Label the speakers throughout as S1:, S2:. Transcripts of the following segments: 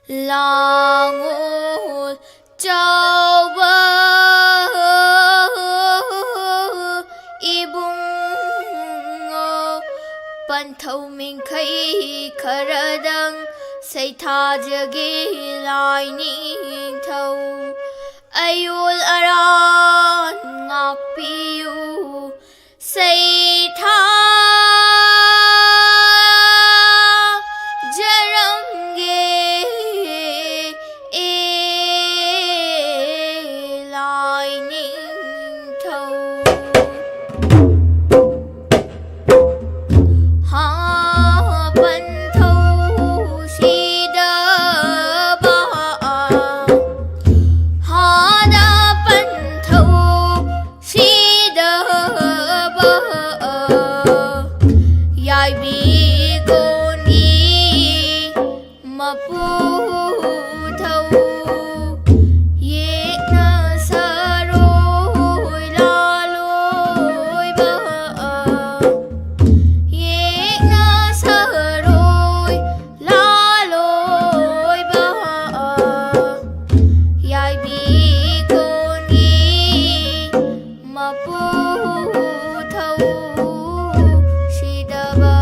S1: Langul châu bơ ibung pan thâu mình khay khara dang say tha jage lai ning thâu ayul aran ngak piu say tha Mapu thâu si đa ba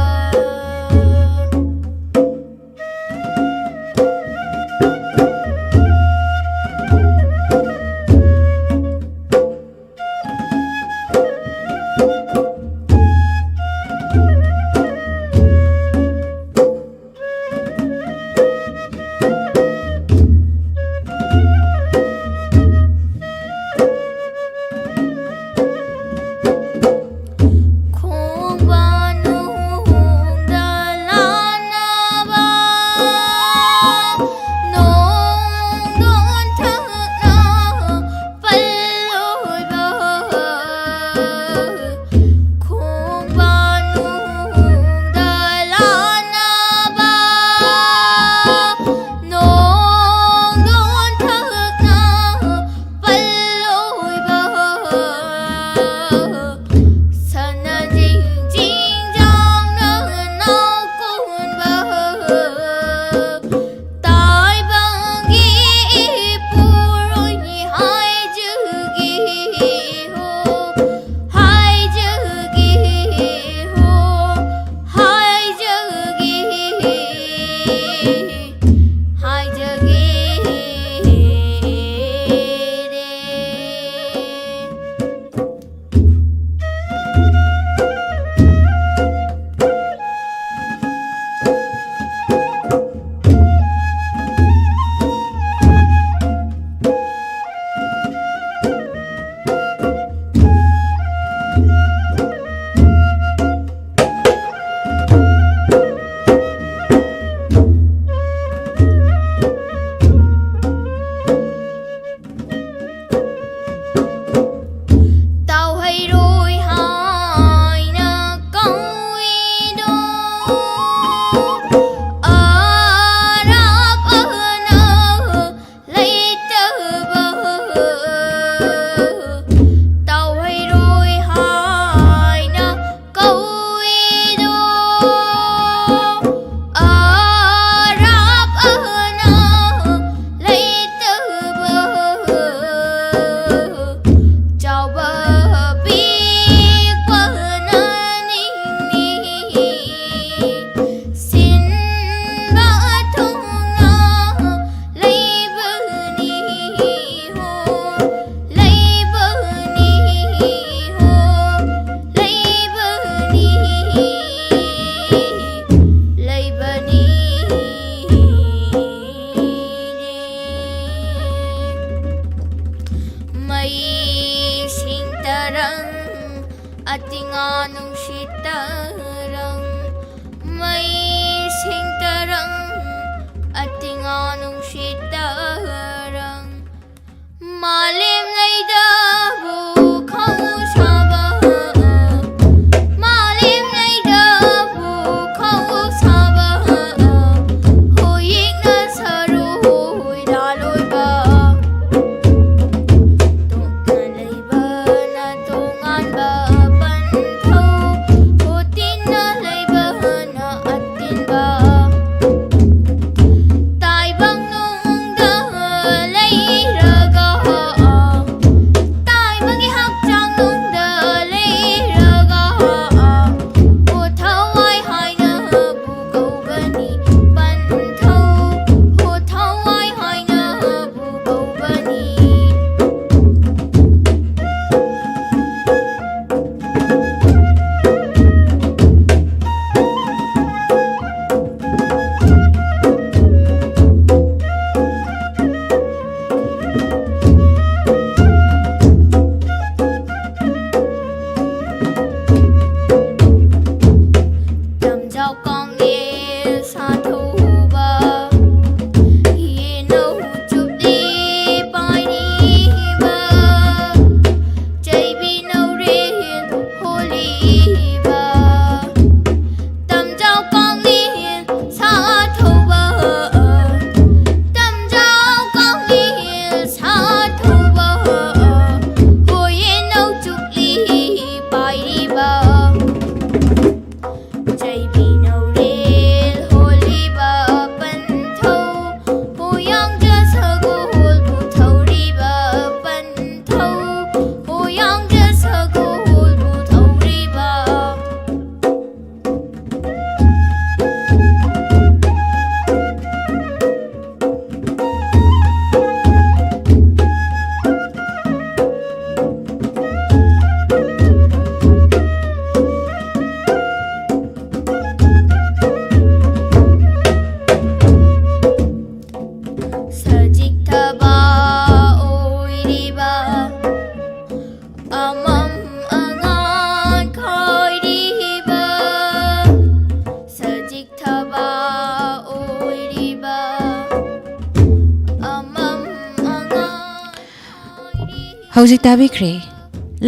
S2: हौजिक ताबिख्रे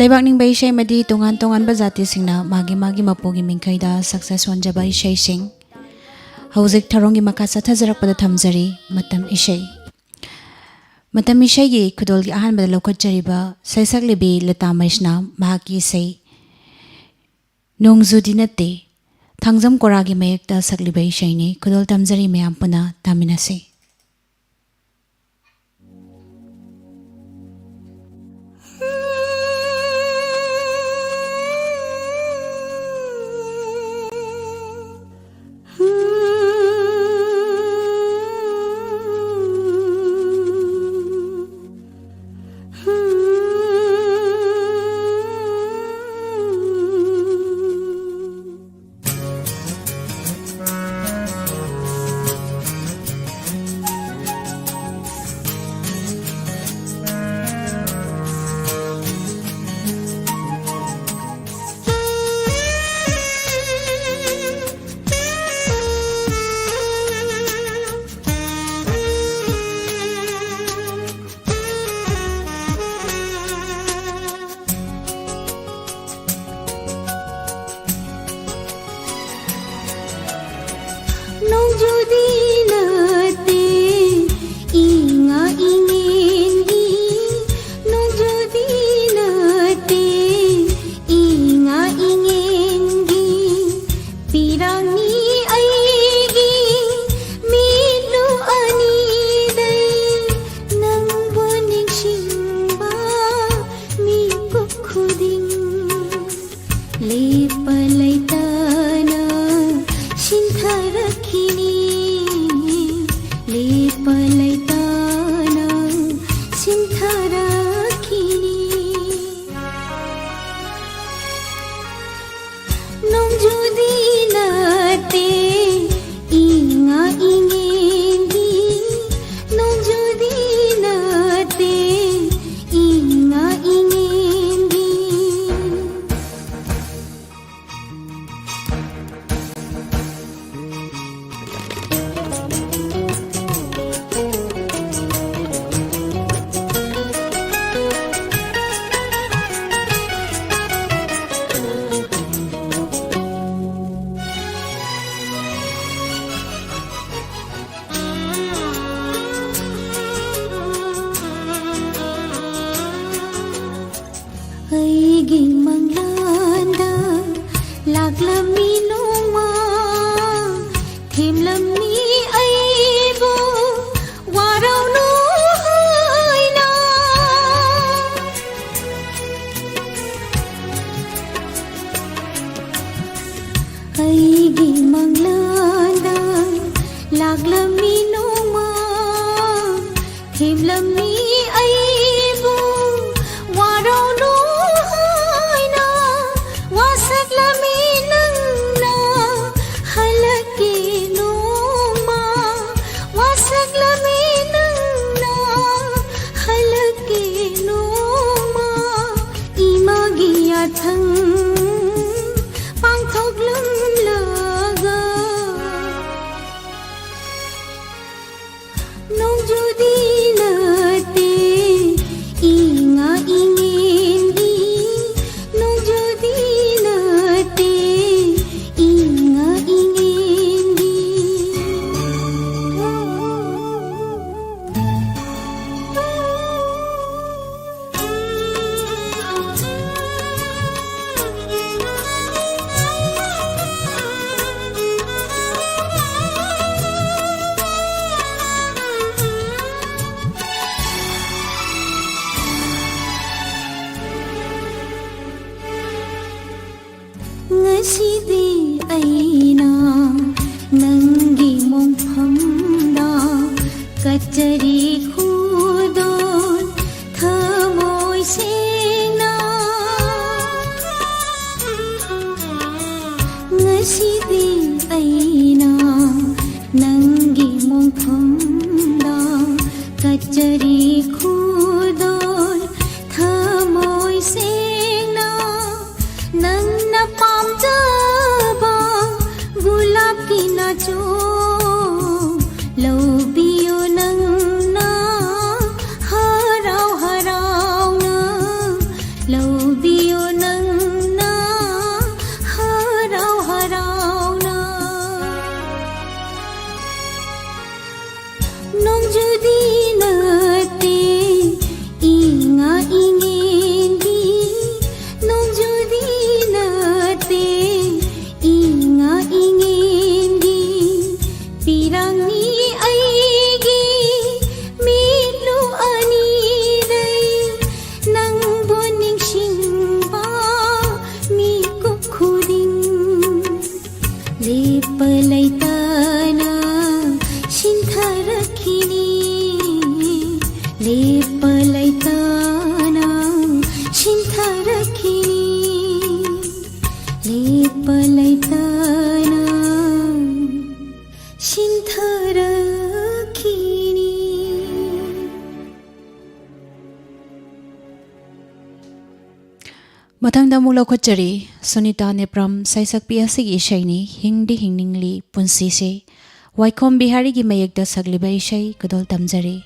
S2: लेबाक निंगबा इशै मदि तोंगान तोंगान जाति सिंगना मागी मपोगी मिंखैदा success वनजबा इशै सिंग हौजिक थरोंगी मखा चथजरकपदा थमजरी मतम इशैगी खुदोलगी अहानबदा लौखटजरिबा सैसक्लिबी लता मैसना महाकी इशै नोंजुदी नते थांजम कोरागी मयकता सकलिबा इशैनी खुदोल तमजरी मयाम पुना तामिनासे
S3: Love you nang na haraw haraw na
S2: ꯃꯊꯪꯗ ꯑꯃꯨꯛ ꯂꯧꯈꯠꯆꯔꯤ ꯁꯨꯅꯤꯇꯥ ꯅꯦꯄ꯭ꯔꯝ ꯁꯩꯁꯛꯄꯤ ꯑꯁꯤꯒꯤ ꯏꯁꯩꯅꯤ ꯍꯤꯡꯗꯤ ꯍꯤꯡꯅꯤꯡꯂꯤ ꯄꯨꯟꯁꯤꯁꯦ ꯋꯥꯏꯈꯣꯝ ꯕꯤꯍꯥꯔꯤꯒꯤ ꯃꯌꯦꯛꯇ ꯁꯛꯂꯤꯕ ꯏꯁꯩ ꯈꯨꯗꯣꯜ ꯇꯝꯖꯔꯤ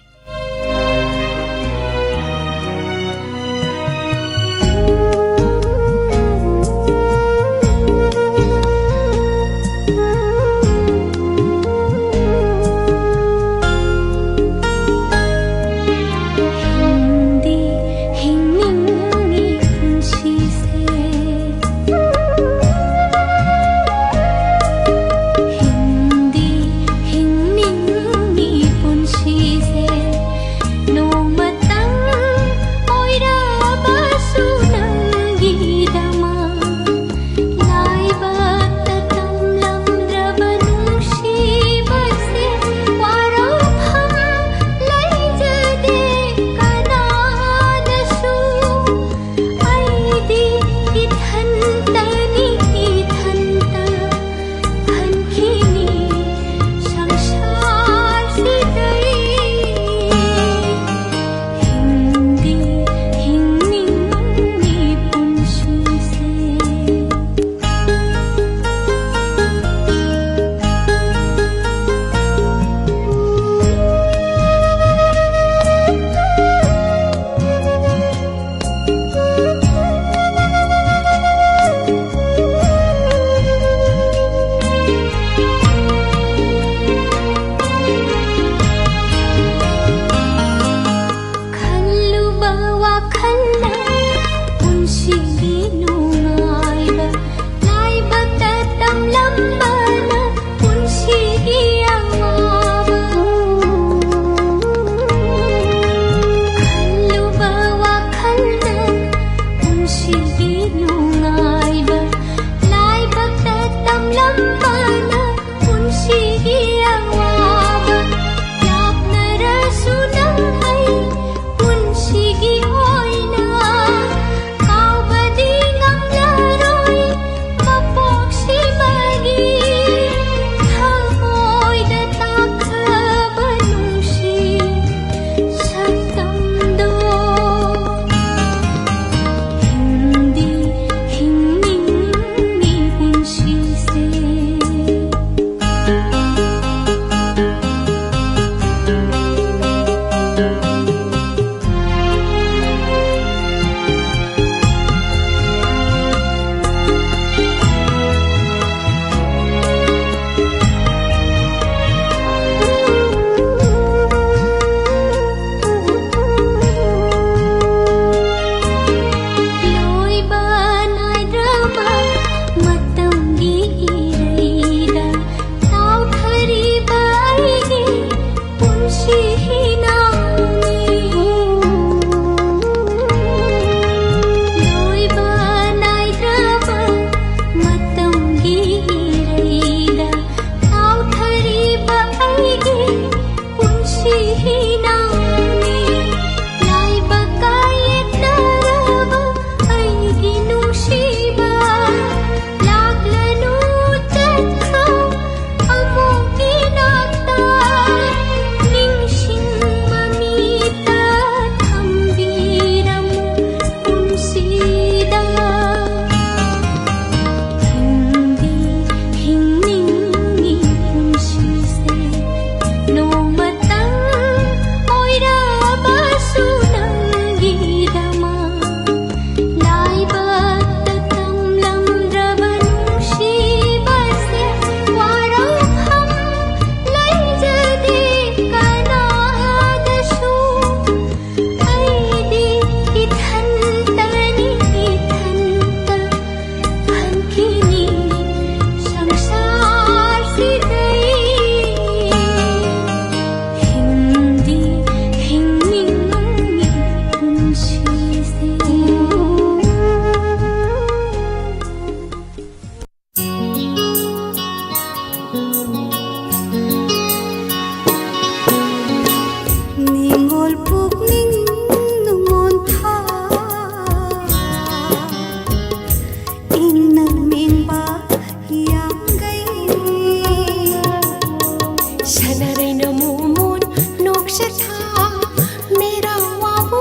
S3: मेरा वाबू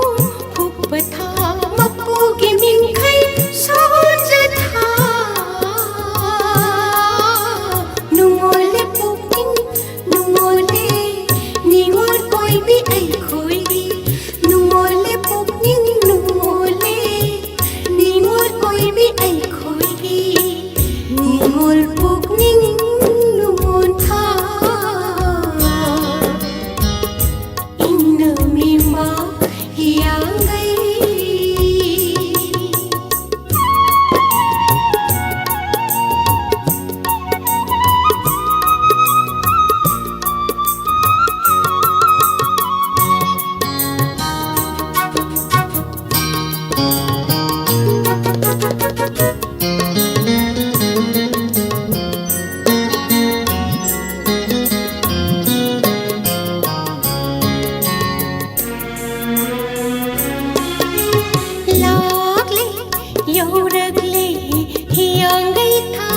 S3: हुप था मक्कू की मिंखई Ningol pugning nuon tha Inna mima hiang gai Yauragli hiang gai tha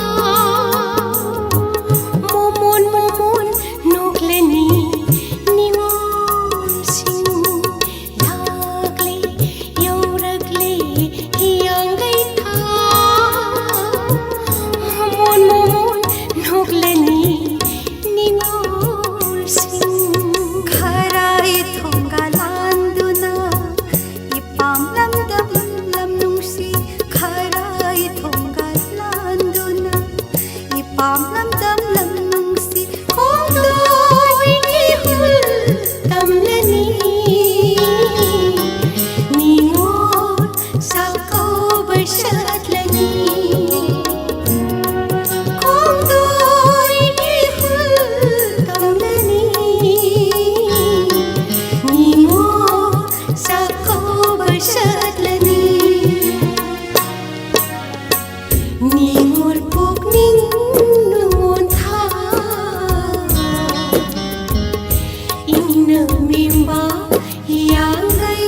S3: Momon momon noglani nimon sing Lagli yauragli hiang gai tha Momon momon noglani nimon sing Kharai thonga landuna ipam lamdam Pamlam lam nung si kong doy hul tam lani Ningol sa ko barsat lani Kong doy hul tam lani Ningol sa ko barsat lani Ningol pugning nuon tha Inna mimba hiang gai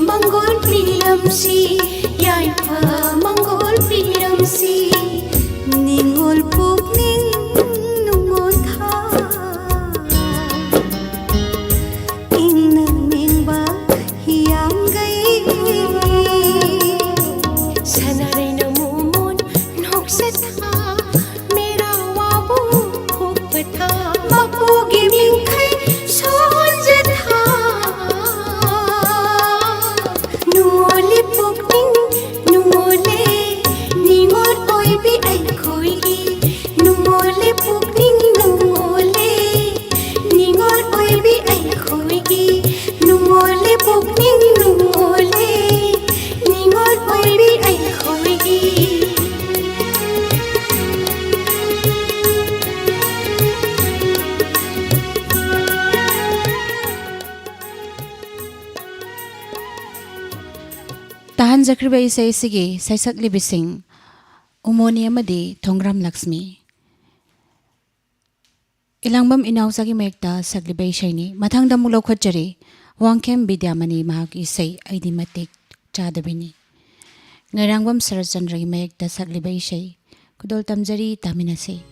S3: Manggol priam si Yai pa manggol priam si Ningol pugning nungon tha Inna mingba hiang gai Sanaray na mumon nok sa tha Mera wabu hupata Mapugi mingkay son jatha Nungole pugning nungole Ningol oi bi ai khoi gi Nungole pugning nungole Ningol oi bi ai khoi gi Nungole pugning nungole Ningol oi bi ai khoi gi
S2: Tahan zakriba isay sige saisak libising umoni amadi thongram Lakshmi Ilangbam inaw sagi mayekta saglibay shayni mathang damulo khotjari wangkem bidyamani mahak isay aidi matik chadabini Ngarangbam Sarachandra mayekta saglibay shay kudol tamjari taminase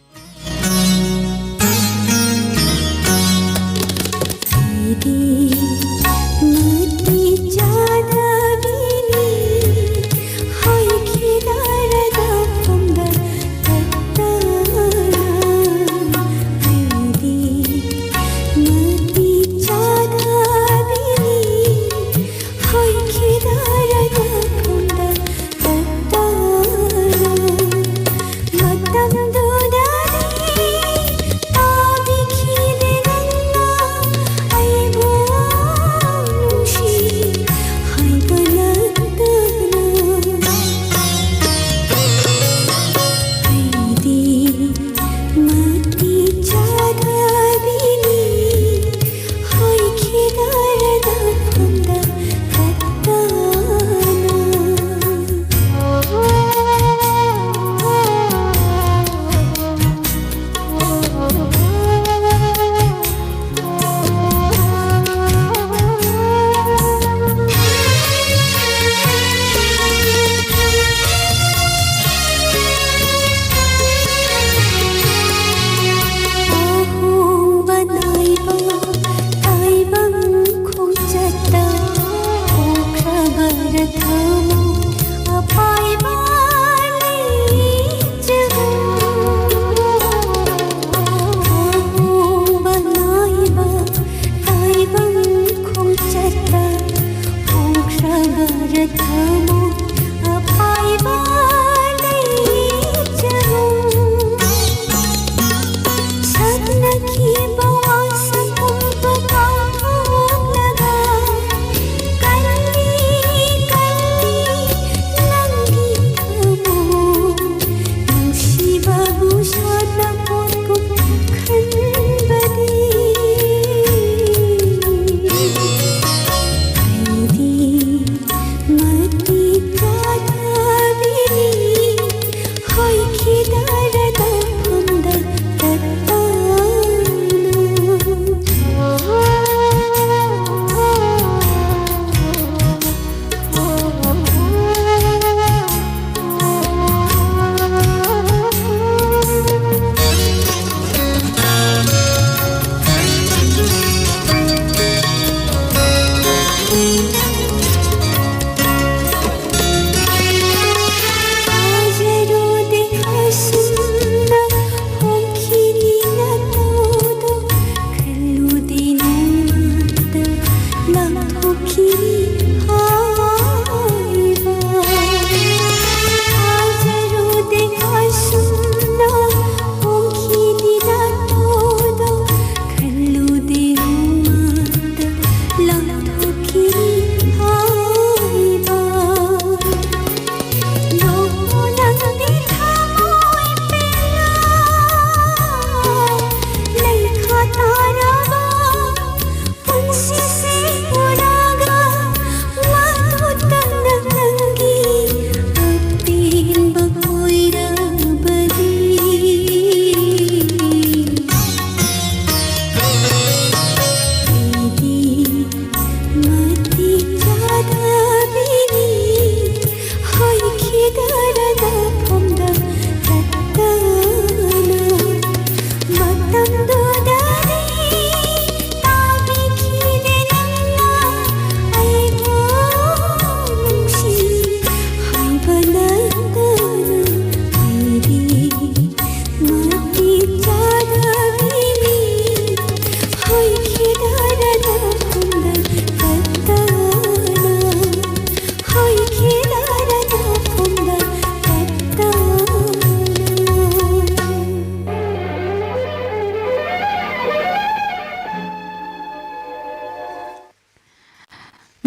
S3: I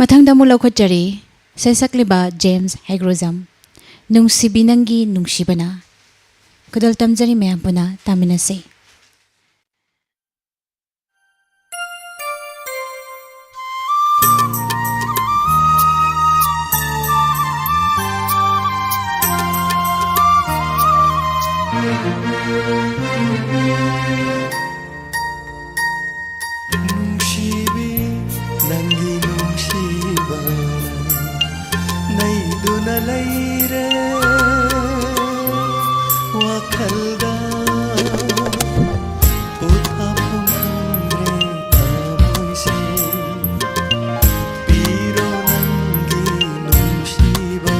S2: ꯃꯊꯪꯗ ꯑꯃꯨꯛ ꯂꯧꯈꯠꯆꯔꯤ ꯁꯩꯁꯛꯂꯤꯕ James ꯍꯦꯒ꯭ꯔꯣꯖꯝ ꯅꯨꯡꯁꯤꯕꯤ ꯅꯪꯒꯤ ꯅꯨꯡꯁꯤꯕꯅ ꯈꯨꯗꯣꯜ ꯇꯝꯖꯔꯤ ꯃꯌꯥꯝ ꯄꯨꯟꯅ ꯇꯥꯃꯤꯟꯅꯁꯤ
S4: ꯅꯨꯡꯁꯤꯕꯤ ꯅꯪꯒꯤ ꯅꯨꯡꯁꯤꯕ ꯅꯩꯗꯨꯅ ꯂꯩꯔꯦ ꯋꯥꯈꯜꯗ ꯄꯣꯊꯥꯐꯝ ꯈꯪꯗ꯭ꯔꯦ ꯊꯃꯣꯏꯁꯦ ꯄꯤꯔꯣ ꯅꯪꯒꯤ ꯅꯨꯡꯁꯤꯕ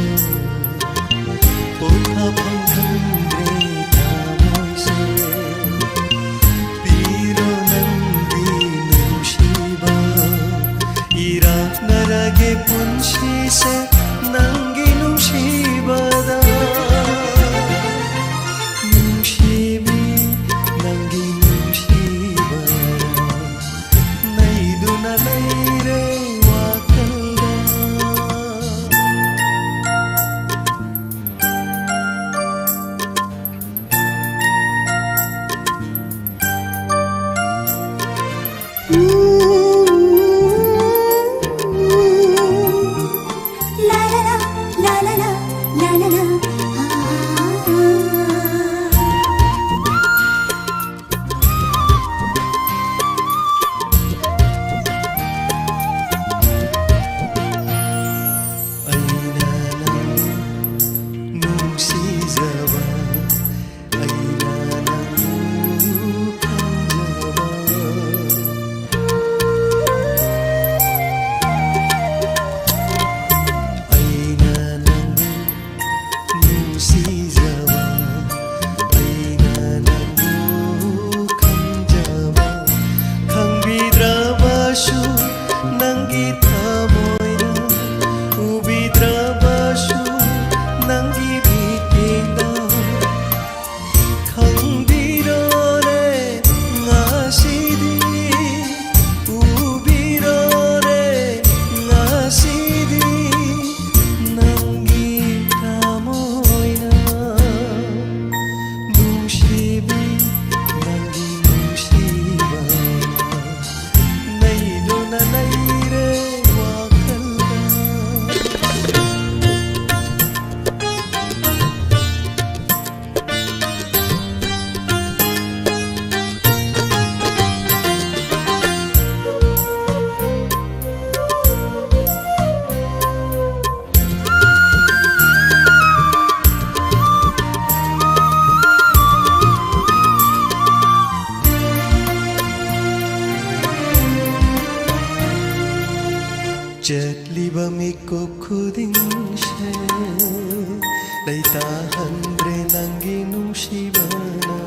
S4: ꯄꯣꯊꯥꯐꯝ ꯈꯪꯗ꯭ꯔꯦ ꯊꯃꯣꯏꯁꯦ ꯄꯤꯔꯣ ꯅꯪꯒꯤ ꯅꯨꯡꯁꯤꯕ 이락나락의 분시세 남긴 웅시바다 웅시비 남긴 웅시바 나이두나 나이래 와kalda
S3: La la la, la la la, la la la.
S4: 아이나나 뭉시자바 아이나나 묵한자바 아이나나 뭉시자바 아이나나 묵한자바 강비드라바슈 낭기 타모이나 우비드라바슈 낭기 비팅다 강비로네 나시디 우비로네 나시디 낭기 타모이나 뭉시비 낭기 뭉시바 나이도나 나이래 와kalda jetliba miko kudingshe naitahandre nangi nungshibana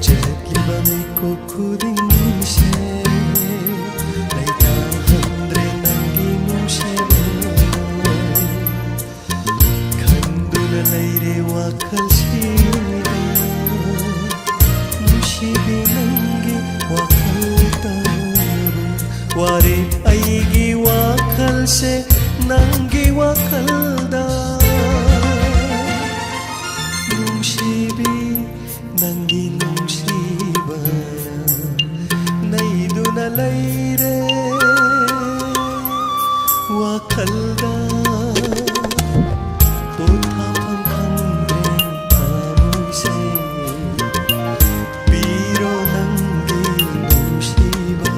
S4: jetliba miko kudingshe naitahandre nangi nungshibana khanduna leire wakalshida नुशिबी नंगी वाखलता वारे आईगी वाखल से नंगी वाखलदा नुशिबी नंगी नुशिबा नैदुना लैरे वाखलदा पोथाफम खंद्रे थामोइसे पीरो नंगी नुशिबा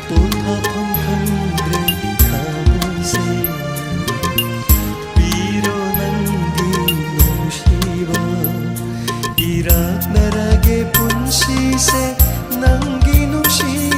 S4: पोथाफम खंद्रे थामोइसे पीरो नंगी नुशिबा इराक नरगे पुंसीसे नंगी नुशिबा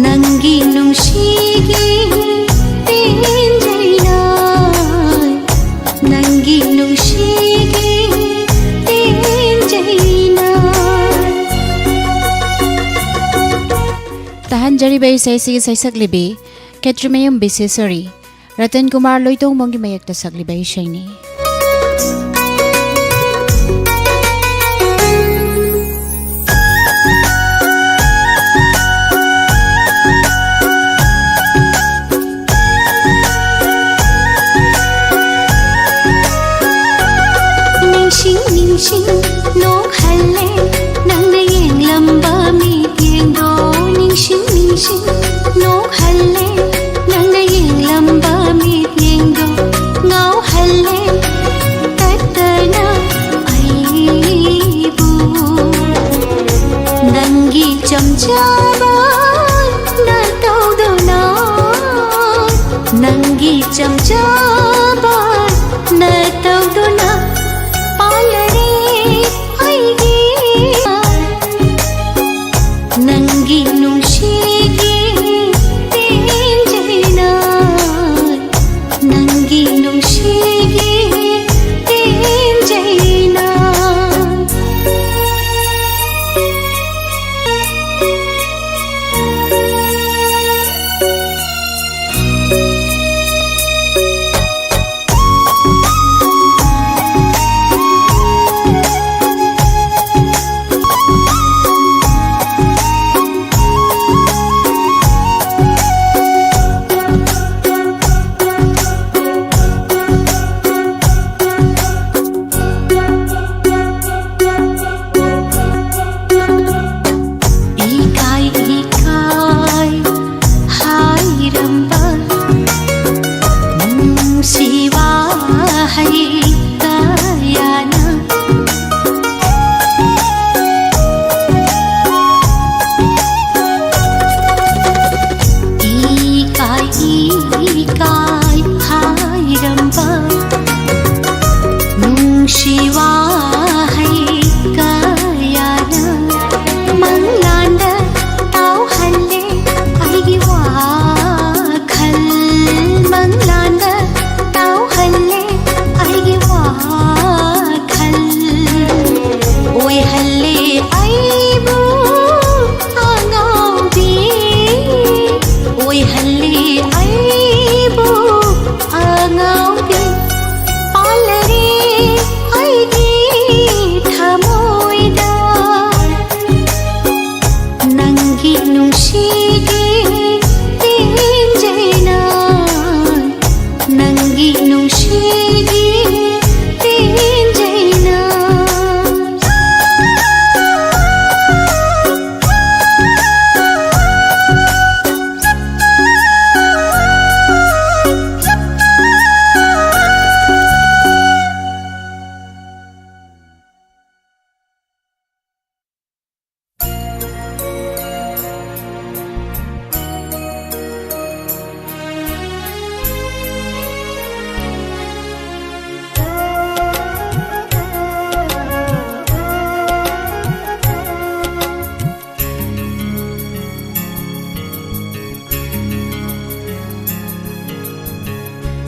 S3: ನಂಗಿ ನುಂಶಿಗೆ ತೇಂಜೈನ ನಂಗಿ ನುಂಶಿಗೆ ತೇಂಜೈನ
S2: Tahan jari isay sige say saglibi, Ketrimayong Bisesari, Ratan Kumar Loitong Mongi Mayak ta saglibay siya ni.
S3: Ningsing nok halle nang nayeng lamba mi tieng do ningsing nok halle nang nayeng lamba mi tieng do ngau halle tatana ai bu nangi chamchaba na tau do na nangi chamchaba na tau do na ನಂಗಿ ನುಂಶಿಗೆ ತೇಂಜೈನ ನಂಗಿ ನುಂಶಿಗೆ ತೇಂಜೈನ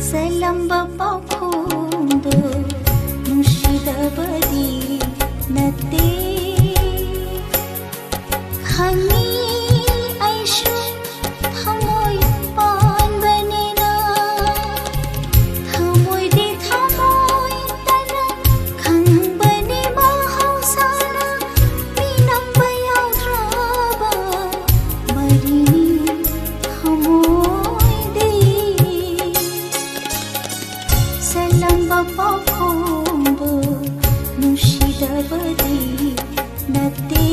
S3: Salamba pakundo nushidabadi nate hani aishu thamoy pan banena thamoy di thamoy tana khang bani mahausana minam bayaw draba marini thamoy di Salamba pakundo nushidabadi nate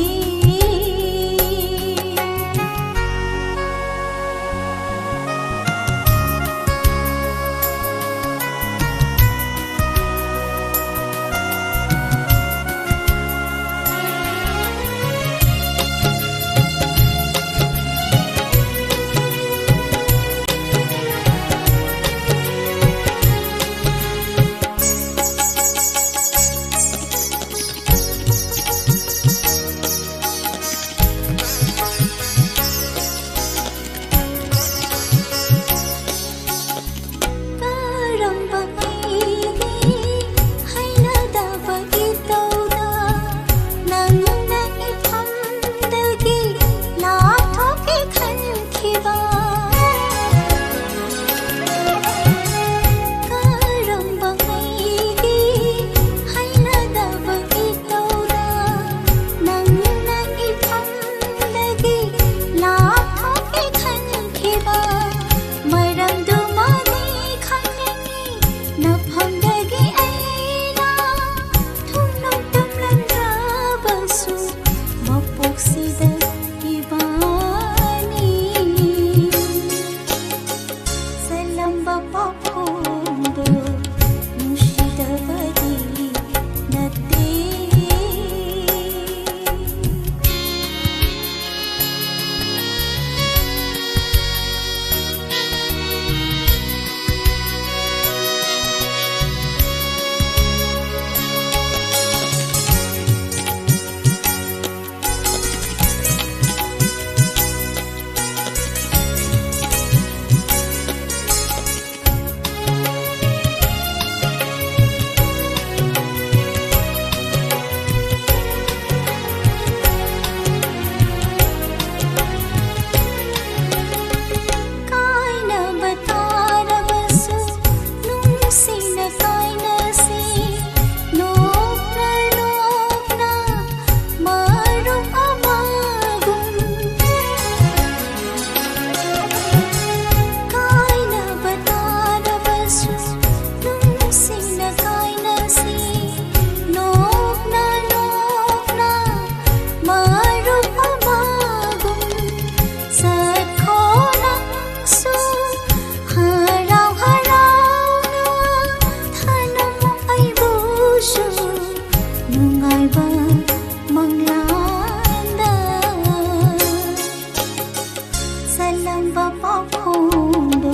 S3: ꯆꯜꯂꯝꯕ ꯄꯥꯎꯈꯣꯡꯗꯣ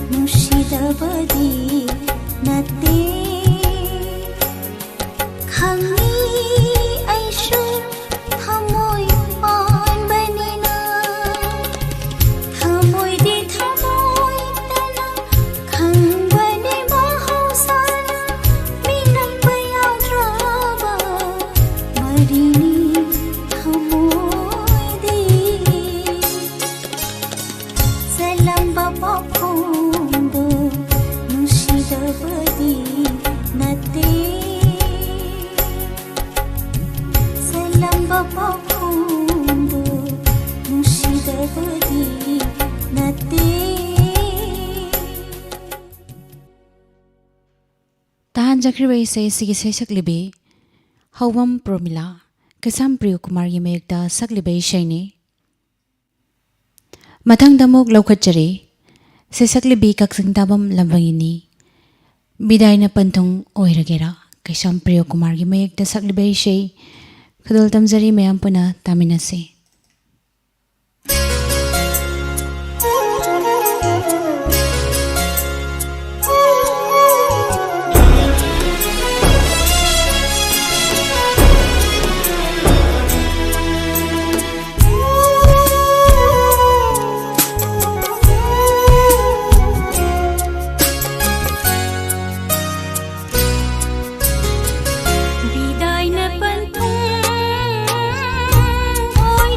S3: ꯅꯨꯡꯁꯤꯗꯕꯗꯤ ꯅꯠꯇꯦ ꯈꯪꯉꯤ ꯑꯩꯁꯨ ꯊꯃꯣꯏ ꯄꯥꯟꯕꯅꯤꯅ ꯊꯃꯣꯏꯗꯤ ꯊꯃꯣꯏꯇꯅ ꯈꯪꯕꯅꯤ ꯃꯍꯧꯁꯥꯅ ꯃꯤꯅꯝꯕ ꯌꯥꯎꯗ꯭ꯔꯕ ꯃꯔꯤꯅꯤ ꯊꯃꯣꯏꯗꯤ ꯆꯜꯂꯝꯕ ꯄꯥꯎꯈꯣꯡꯗꯣ ꯅꯨꯡꯁꯤꯗꯕꯗꯤ ꯅꯠꯇꯦ ꯆꯜꯂꯝꯕ ꯄꯥꯎꯈꯣꯡꯗꯣ ꯅꯨꯡꯁꯤꯗꯕꯗꯤ ꯅꯠꯇꯦ
S2: ꯇꯥꯍꯟꯖꯈ꯭ꯔꯤꯕ ꯏꯁꯩ ꯑꯁꯤꯒꯤ ꯁꯩꯁꯛꯂꯤꯕꯤ ꯍꯧꯕꯝ ꯄ꯭ꯔꯣꯃꯤꯂꯥ ꯀꯩꯁꯥꯝ ꯄ꯭ꯔꯤꯌꯣꯀꯨꯃꯥꯔꯒꯤ ꯃꯌꯦꯛꯇ ꯁꯛꯂꯤꯕ ꯏꯁꯩꯅꯤ ꯃꯊꯪꯗ ꯑꯃꯨꯛ ꯂꯧꯈꯠꯆꯔꯤ ꯁꯩꯁꯛꯂꯤꯕꯤ ꯀꯛꯆꯤꯡ ꯇꯥꯕꯝ ꯂꯝꯕꯒꯤꯅꯤ ꯕꯤꯗꯥꯏꯅ ꯄꯟꯊꯨꯡ ꯑꯣꯏꯔꯒꯦꯔꯥ ꯀꯩꯁꯥꯝ ꯄ꯭ꯔꯤꯌꯣꯀꯨꯃꯥꯔꯒꯤ ꯃꯌꯦꯛꯇ ꯁꯛꯂꯤꯕ ꯏꯁꯩ ꯈꯨꯗꯣꯜ ꯇꯝꯖꯔꯤ ꯃꯌꯥꯝ ꯄꯨꯟꯅ ꯇꯥꯃꯤꯟꯅꯁꯤ
S3: 비다이나 빤통 오이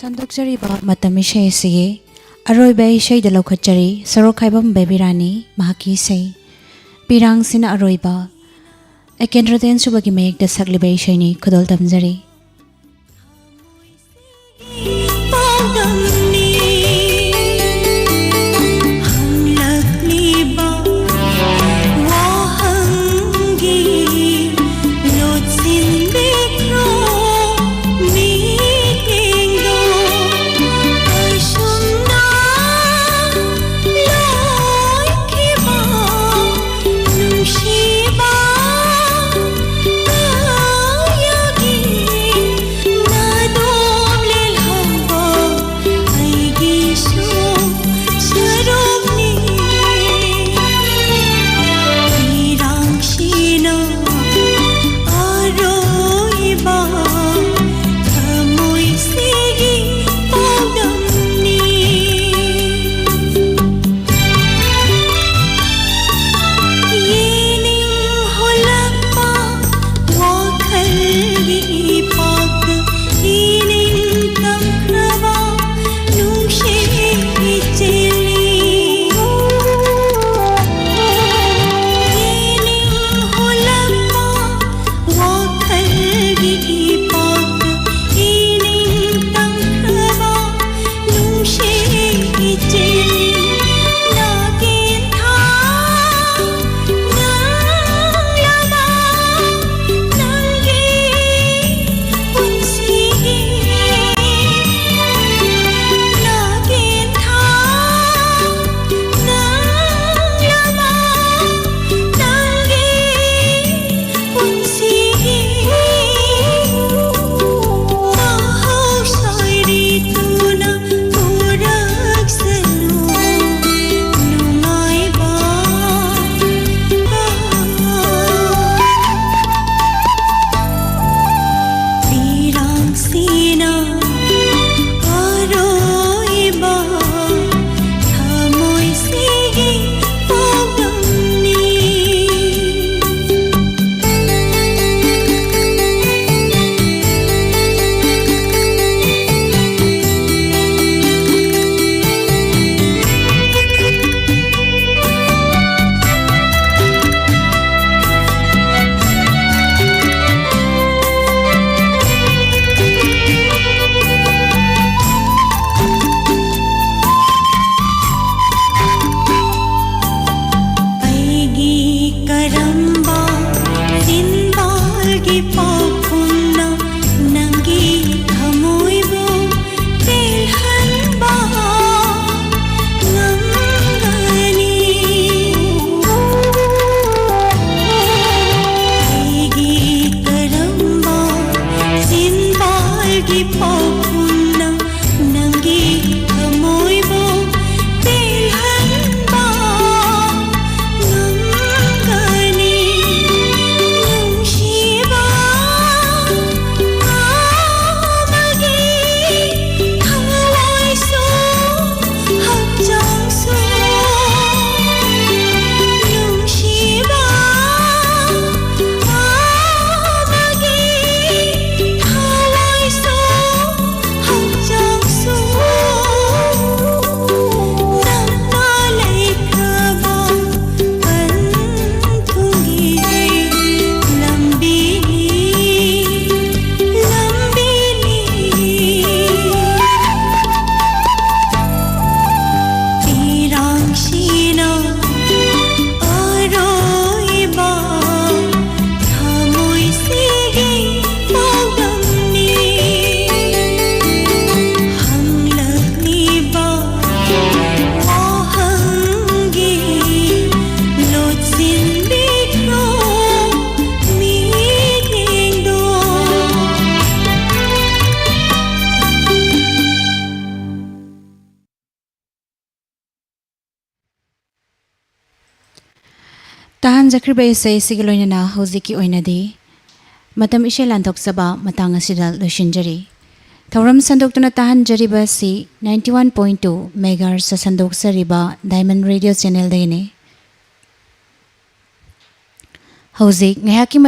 S2: ꯁꯟꯗꯣꯛꯆꯔꯤꯕ ꯃꯇꯝ ꯏꯁꯩ ꯑꯁꯤꯒꯤ ꯑꯔꯣꯏꯕ ꯏꯁꯩꯗ ꯂꯧꯈꯠꯆꯔꯤ ꯁꯣꯔꯣꯛꯈꯥꯏꯕꯝ ꯕꯦꯕꯤꯔꯥꯅꯤ ꯃꯍꯥꯛꯀꯤ ꯏꯁꯩ ꯄꯤꯔꯥꯡꯁꯤꯅ ꯑꯔꯣꯏꯕ ꯑꯦꯀꯦꯟꯗ꯭ꯔꯇꯦꯟ ꯁꯨꯕꯒꯤ ꯃꯌꯦꯛꯇ ꯁꯛꯂꯤꯕ ꯏꯁꯩꯅꯤ ꯈꯨꯗꯣꯜ ꯇꯝꯖꯔꯤ ꯇꯥꯍꯟꯖꯈ꯭ꯔꯤꯕ ꯏꯁꯩ ꯑꯁꯤꯒꯤ ꯂꯣꯏꯅꯅ ꯍꯧꯖꯤꯛꯀꯤ ꯑꯣꯏꯅꯗꯤ ꯃꯇꯝ ꯏꯁꯩ ꯂꯥꯟꯊꯣꯛꯆꯕ ꯃꯇꯥꯡ ꯑꯁꯤꯗ ꯂꯣꯏꯁꯤꯟꯖꯔꯤ ꯊꯧꯔꯝ ꯁꯟꯗꯣꯛꯇꯨꯅ ꯇꯥꯍꯟꯖꯔꯤꯕ ꯑꯁꯤ 91.2 ꯃꯦꯒꯥꯍꯔꯠꯖꯇ ꯁꯟꯗꯣꯛꯆꯔꯤꯕ ꯗꯥꯏꯃꯟ ꯔꯦꯗꯤꯑꯣ ꯆꯦꯅꯦꯜꯗꯒꯤꯅꯤ ꯍꯧꯖꯤꯛ ꯉꯥꯏꯍꯥꯛꯀꯤ